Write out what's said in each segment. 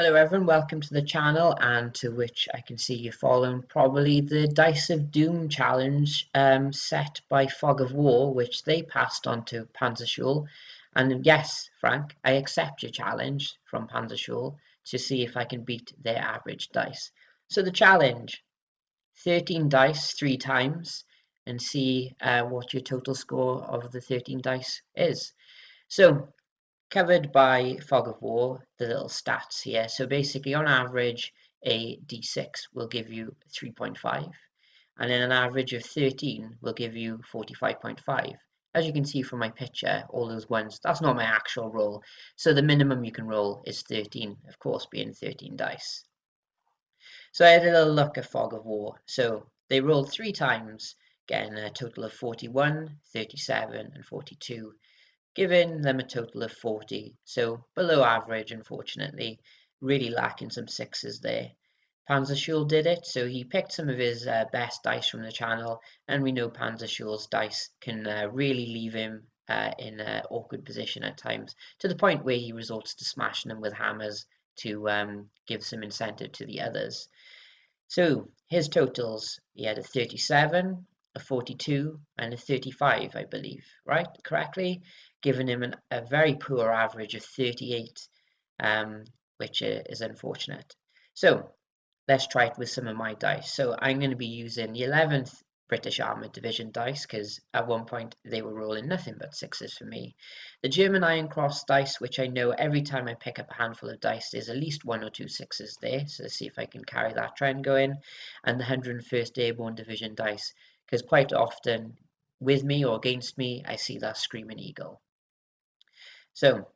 Hello everyone, welcome to the channel, and to which I can see you're following probably the Dice of Doom challenge set by Fog of War, which they passed on to Panzer Schule. And yes, Frank, I accept your challenge from Panzer Schule to see if I can beat their average dice. So the challenge, 13 dice 3 times, and see what your total score of the 13 dice is. So covered by Fog of War, the little stats here. So basically, on average, a d6 will give you 3.5, and then an average of 13 will give you 45.5. As you can see from my picture, all those ones, that's not my actual roll. So the minimum you can roll is 13, of course, being 13 dice. So I had a little look at Fog of War. So they rolled 3 times, getting a total of 41, 37, and 42. Giving them a total of 40, so below average, unfortunately, really lacking some sixes there. Panzer Schule did it, so he picked some of his best dice from the channel, and we know Panzer Schule's dice can really leave him in an awkward position at times, to the point where he resorts to smashing them with hammers to give some incentive to the others. So his totals, he had a 37, a 42, and a 35, I believe, right? Correctly, giving him a very poor average of 38, which is unfortunate. So let's try it with some of my dice. So I'm going to be using the 11th British Armoured Division dice, because at one point they were rolling nothing but sixes for me. The German Iron Cross dice, which I know every time I pick up a handful of dice, there's at least 1 or 2 sixes there. So let's see if I can carry that trend going. And the 101st Airborne Division dice, because quite often, with me or against me, I see that Screaming Eagle. So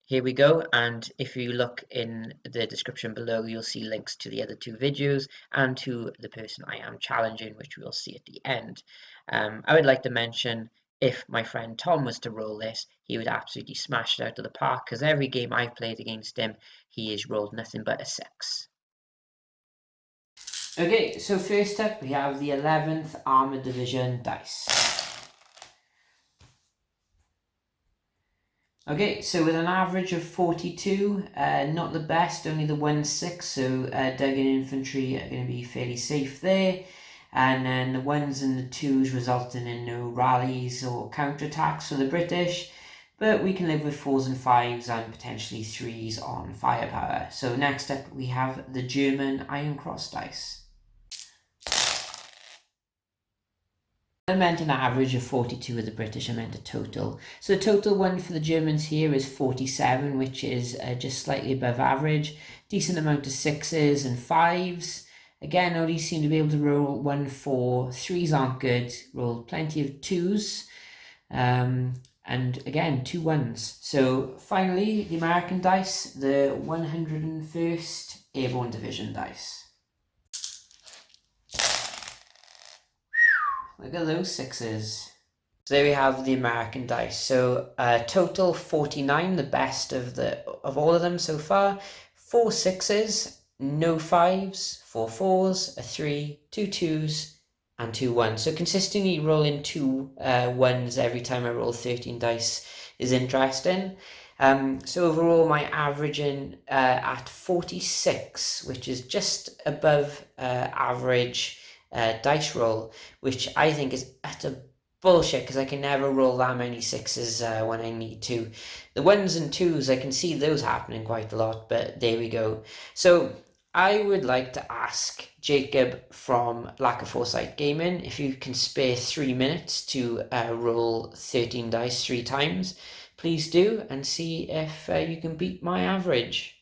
here we go, and if you look in the description below, you'll see links to the other 2 videos and to the person I am challenging, which we'll see at the end. I would like to mention, if my friend Tom was to roll this, he would absolutely smash it out of the park, because every game I've played against him, he has rolled nothing but a 6. Okay, so first up we have the 11th Armoured Division dice. Okay, so with an average of 42, not the best, only the 1-6, so Duggan infantry are going to be fairly safe there. And then the 1s and the 2s resulting in no rallies or counterattacks for the British, but we can live with 4s and 5s and potentially 3s on firepower. So next up we have the German Iron Cross dice. I meant an average of 42 with the British, I meant a total. So the total one for the Germans here is 47, which is just slightly above average. Decent amount of 6s and 5s. Again, only seem to be able to roll 1, 4, 3s aren't good. Rolled plenty of 2s. And again, 2 1s. So finally, the American dice, the 101st Airborne Division dice. Look at those 6s. So there we have the American dice. So total 49, the best of all of them so far. 4 6s, no 5s, 4 4s, a 3, 2 2s, and 2 1s. So consistently rolling 2 1s every time I roll 13 dice is interesting. So overall, my averaging at 46, which is just above average dice roll, which I think is utter bullshit, because I can never roll that many 6s when I need to. The 1s and 2s, I can see those happening quite a lot, but there we go. So I would like to ask Jacob from Lack of Foresight Gaming if you can spare 3 minutes to roll 13 dice 3 times. Please do, and see if you can beat my average.